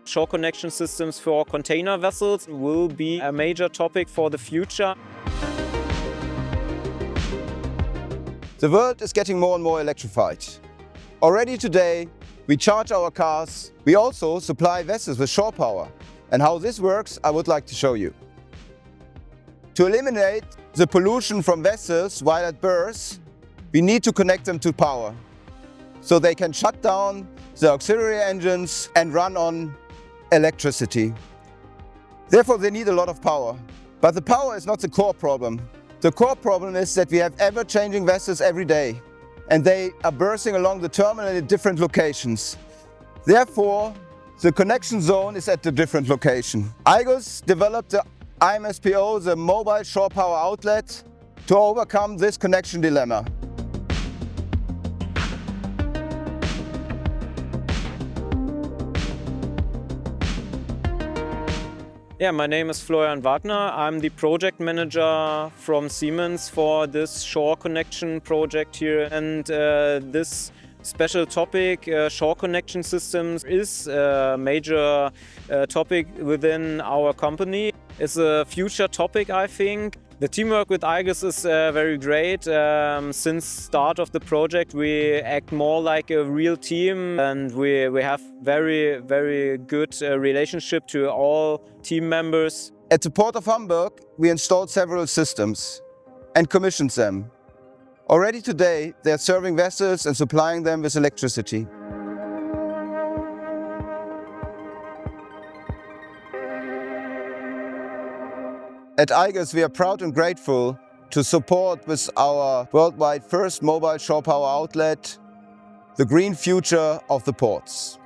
Shore connection systems for container vessels will be a major topic for the future. The world is getting more and more electrified. Already today, we charge our cars. We also supply vessels with shore power. And how this works, I would like to show you. To eliminate the pollution from vessels while at berth, we need to connect them to power, so they can shut down the auxiliary engines and run on electricity. Therefore, they need a lot of power. But the power is not the core problem. The core problem is that we have ever-changing vessels every day, and they are berthing along the terminal at different locations. Therefore, the connection zone is at a different location. igus developed the iMSPO, the mobile shore power outlet, to overcome this connection dilemma. Yeah, my name is Florian Wagner. I'm the project manager from Siemens for this shore connection project here. And this special topic, shore connection systems, is a major topic within our company. It's a future topic, I think. The teamwork with igus is very great. Since start of the project, we act more like a real team, and we have very good relationship to all team members. At the Port of Hamburg, we installed several systems and commissioned them. Already today, they are serving vessels and supplying them with electricity. At igus, we are proud and grateful to support with our worldwide first mobile shore power outlet the green future of the ports.